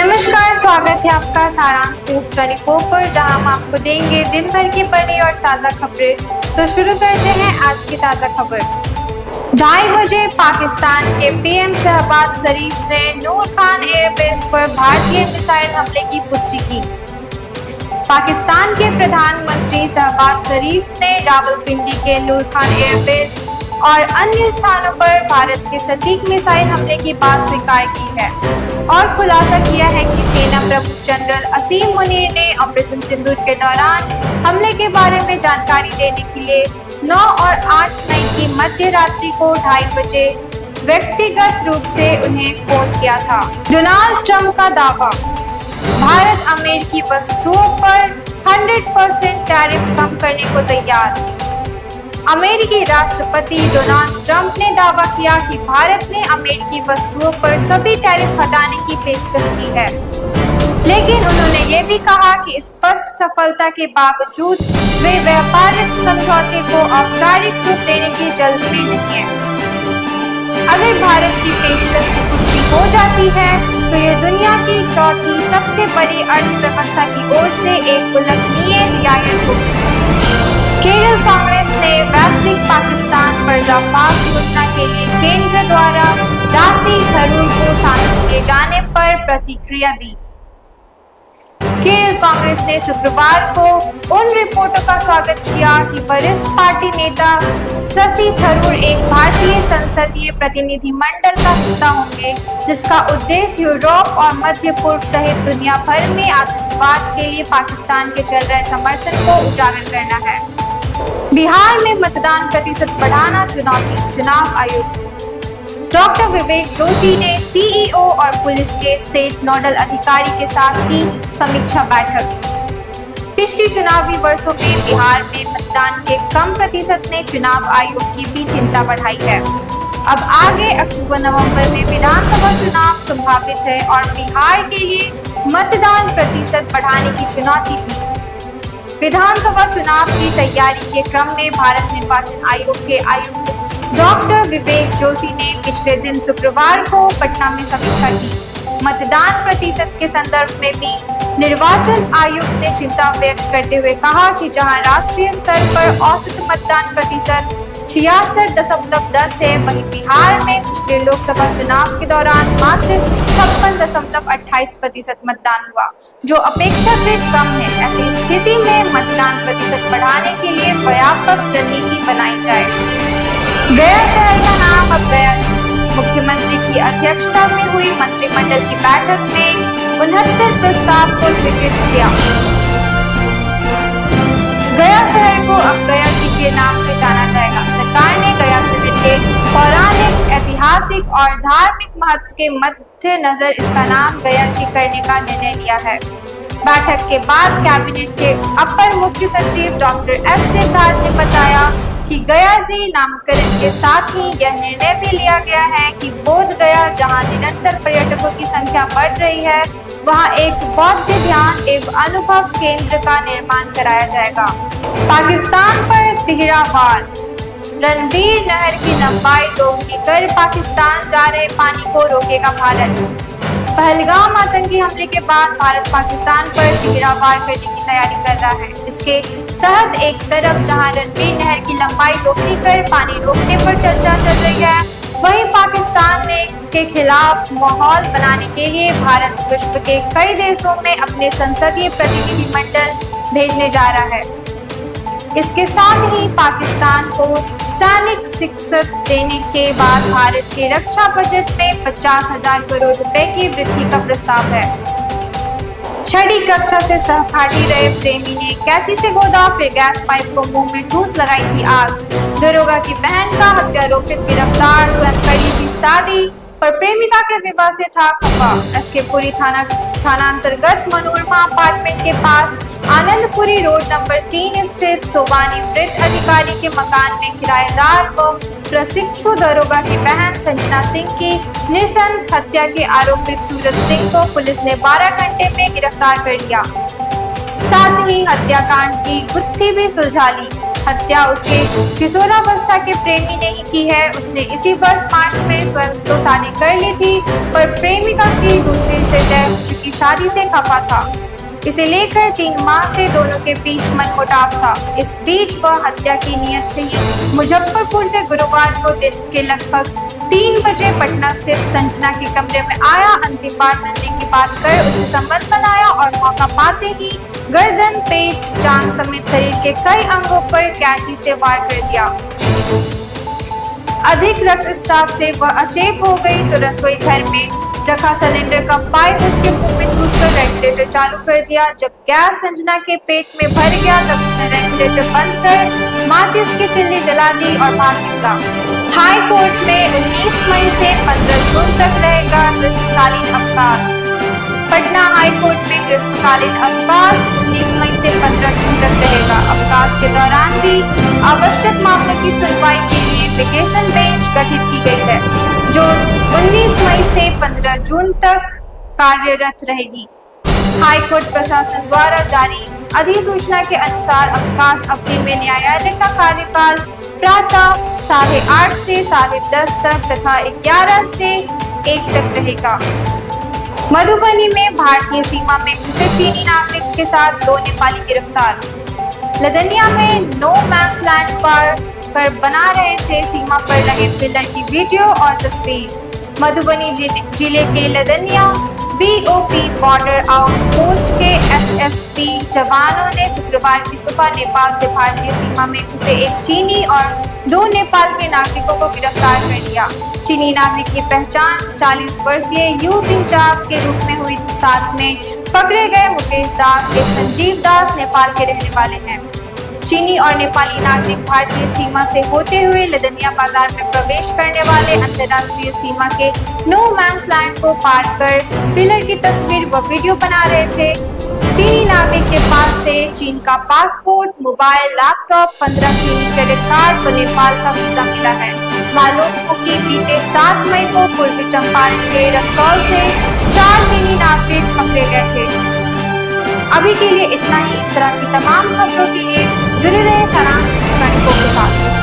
नमस्कार, स्वागत है आपका सारांश न्यूज 24 पर, जहां हम आपको देंगे दिन भर की बड़ी और ताज़ा खबरें। तो शुरू करते हैं आज की ताज़ा खबर। 2:30 बजे पाकिस्तान के पीएम शहबाज शरीफ ने नूर खान एयरबेस पर भारतीय मिसाइल हमले की पुष्टि की। पाकिस्तान के प्रधानमंत्री शहबाज शरीफ ने रावलपिंडी के नूर खान एयरबेस और अन्य स्थानों पर भारत के सटीक मिसाइल हमले की बात स्वीकार की है और खुलासा किया है कि सेना प्रमुख जनरल असीम मुनीर ने ऑपरेशन सिंदूर के दौरान हमले के बारे में जानकारी देने के लिए 9 और 8 मई की मध्य रात्रि को 2:30 बजे व्यक्तिगत रूप से उन्हें फोन किया था। डोनाल्ड ट्रंप का दावा, भारत अमेरिकी वस्तुओं पर 100% टैरिफ कम करने को तैयार। अमेरिकी राष्ट्रपति डोनाल्ड ट्रंप ने दावा किया कि भारत ने अमेरिकी वस्तुओं पर सभी टैरिफ हटाने की पेशकश की है, लेकिन उन्होंने ये भी कहा कि स्पष्ट सफलता के बावजूद वे व्यापारिक समझौते को औपचारिक रूप देने की जल्द में नहीं है। अगर भारत की पेशकश की पुष्टि हो जाती है तो यह दुनिया की चौथी सबसे बड़ी अर्थव्यवस्था की ओर से एक उल्लेखनीय रियायत होगी। केरल कांग्रेस ने वैश्विक पाकिस्तान पर्दाफाश योजना के लिए केंद्र द्वारा राशि थरूर को शामिल किए जाने पर प्रतिक्रिया दी। केरल कांग्रेस ने शुक्रवार को उन रिपोर्टों का स्वागत किया कि वरिष्ठ पार्टी नेता शशि थरूर एक भारतीय संसदीय प्रतिनिधिमंडल का हिस्सा होंगे, जिसका उद्देश्य यूरोप और मध्य पूर्व सहित दुनिया भर में आतंकवाद के लिए पाकिस्तान के चल रहे समर्थन को उजागर करना है। बिहार में मतदान प्रतिशत बढ़ाना चुनौती, चुनाव आयुक्त डॉक्टर विवेक जोशी ने सीईओ और पुलिस के स्टेट नोडल अधिकारी के साथ की समीक्षा बैठक। पिछली चुनावी वर्षों में बिहार में मतदान के कम प्रतिशत ने चुनाव आयोग की भी चिंता बढ़ाई है। अब आगे अक्टूबर-नवंबर में विधानसभा चुनाव संभावित है और बिहार के लिए मतदान प्रतिशत बढ़ाने की चुनौती भी। विधानसभा चुनाव की तैयारी के क्रम में भारत निर्वाचन आयोग के आयुक्त डॉक्टर विवेक जोशी ने पिछले दिन शुक्रवार को पटना में समीक्षा की। मतदान प्रतिशत के संदर्भ में भी निर्वाचन आयुक्त ने चिंता व्यक्त करते हुए कहा कि जहां राष्ट्रीय स्तर पर औसत मतदान प्रतिशत 66.10 है, वहीं बिहार में पिछले लोकसभा चुनाव के दौरान मात्र 56.28% मतदान हुआ, जो अपेक्षाकृत कम है। ऐसी स्थिति में मतदान प्रतिशत बढ़ाने के लिए व्यापक रणनीति बनाई जाए। गया शहर का नाम अब गया। मुख्यमंत्री की अध्यक्षता में हुई मंत्रिमंडल की बैठक में 69 प्रस्ताव को स्वीकृत किया। गया शहर को अब गया जी के नाम से जाना जाएगा। सरकार ने गया शहर के पौराणिक, ऐतिहासिक और धार्मिक महत्व के मद्देनजर इसका नाम गया जी करने का निर्णय लिया है। बैठक के बाद कैबिनेट के अपर मुख्य सचिव डॉक्टर एस सिद्धार्थ ने बताया कि गया जी नामकरण के साथ ही यह निर्णय भी लिया गया है कि बोध गया, जहां निरंतर पर्यटकों की संख्या बढ़ रही है, वहां एक बौद्ध ध्यान एवं अनुभव केंद्र का निर्माण कराया जाएगा। पाकिस्तान पर तिहरा वार, रणबीर नहर की लंबाई दोगुनी कर पाकिस्तान जा रहे पानी को रोकेगा भारत। पहलगाम आतंकी हमले के बाद भारत पाकिस्तान पर तिहरा वार करने की तैयारी कर रहा है। इसके तहत एक तरफ जहां रणबीर नहर की लंबाई दोगुनी कर पानी रोकने पर चर्चा चल रही है, वहीं पाकिस्तान के खिलाफ माहौल बनाने के लिए भारत विश्व के कई देशों में अपने संसदीय प्रतिनिधिमंडल भेजने जा रहा है। इसके साथ ही पाकिस्तान को सैनिक शिक्षक देने के बाद भारत के रक्षा बजट में 50,000 करोड़ रुपए की वृद्धि का प्रस्ताव है। छठी कक्षा से सहपाठी रहे प्रेमी ने कैंची से गोदा, फिर गैस पाइप को मुंह में ठूस लगाई थी आग। दरोगा की बहन का हत्यारोपित गिरफ्तार, स्वयं करी थी शादी पर प्रेमिका के विवाह से था खफा। एसके पुरी थाना अंतर्गत मनोरमा अपार्टमेंट के पास आनंदपुरी रोड नंबर 3 स्थित सोबानी वृत्त अधिकारी के मकान में किराएदार व प्रशिक्षु दरोगा की बहन संजना सिंह की नृशंस हत्या के आरोपित सूरज सिंह को पुलिस ने 12 घंटे में गिरफ्तार कर लिया। साथ ही हत्याकांड की गुत्थी भी सुलझा ली। हत्या उसके किशोरावस्था के प्रेमी ने ही की है। उसने इसी वर्ष मार्च में स्वयं तो शादी कर ली थी, पर प्रेमिका की दूसरे से तय हो चुकी शादी से खफा था। इसे लेकर 3 माह से दोनों के बीच मनमुटाव था। इस बीच वह हत्या की नीयत से ही मुजफ्फरपुर से गुरुवार को दिन के लगभग 3 बजे पटना स्थित संजना के कमरे में आया। अंतिम बार मिलने की बात कर उससे संबंध बनाया और मौका पाते ही गर्दन, पेट, जांघ समेत शरीर के कई अंगों पर कैंची से वार कर दिया। अधिक रक्तस्राव से वह अचेत हो गई तो रसोई घर में रखा सिलेंडर का पाइप उसके मुंह में घुसकर रेगुलेटर चालू कर दिया। जब गैस संजना के पेट में भर गया तब उसने रेगुलेटर बंद कर माचिस की तिल्ली जला दी और बाहर निकला। हाई कोर्ट में 19 मई से 15 जून तक रहेगा ग्रीष्मकालीन अवकाश। पटना हाई कोर्ट में ग्रीष्मकालीन अवकाश 19 मई से 15 जून तक रहेगा। अवकाश के दौरान भी आवश्यक मामलों की सुनवाई के लिए वेकेशन बेंच गठित की गई है, जो 19 मई से 15 जून तक कार्यरत रहेगी। हाई कोर्ट प्रशासन द्वारा जारी अधिसूचना के अनुसार अवकाश अवधि में न्यायालय का कार्यकाल प्रातः 8:30 से 10:30 तक तथा 11 से 1 तक रहेगा। मधुबनी में भारतीय सीमा में घुसे चीनी नागरिक के साथ 2 नेपाली गिरफ्तार। लदनिया में नो मैंस लैंड पार कर बना रहे थे सीमा पर लगे पिलर की वीडियो और तस्वीर। मधुबनी जिले के लदनिया BOP बॉर्डर आउटपोस्ट के SSP जवानों ने शुक्रवार की सुबह नेपाल से भारतीय सीमा में घुसे एक चीनी और 2 नेपाल के नागरिकों को गिरफ्तार कर लिया। चीनी नागरिक की पहचान 40 वर्षीय यू सिंचाव के रूप में हुई। साथ में पकड़े गए मुकेश दास एक संजीव दास नेपाल के रहने वाले हैं। चीनी और नेपाली नागरिक भारतीय सीमा से होते हुए लदनिया बाजार में प्रवेश करने वाले अंतर्राष्ट्रीय सीमा के नो मैंस लैंड को पार कर पिलर की तस्वीर व वीडियो बना रहे थे। चीनी नागरिक के पास से चीन का पासपोर्ट, मोबाइल, लैपटॉप, 15 चीनी क्रेडिट कार्ड व नेपाल का वीजा मिला है। मालूम हो कि बीते 7 मई को पूर्वी चंपारण के रक्सौल से 4 चीनी नागरिक पकड़े गए थे। अभी के लिए इतना ही। इस तरह की तमाम खबरों के लिए जुड़े रहे सारांश के साथ।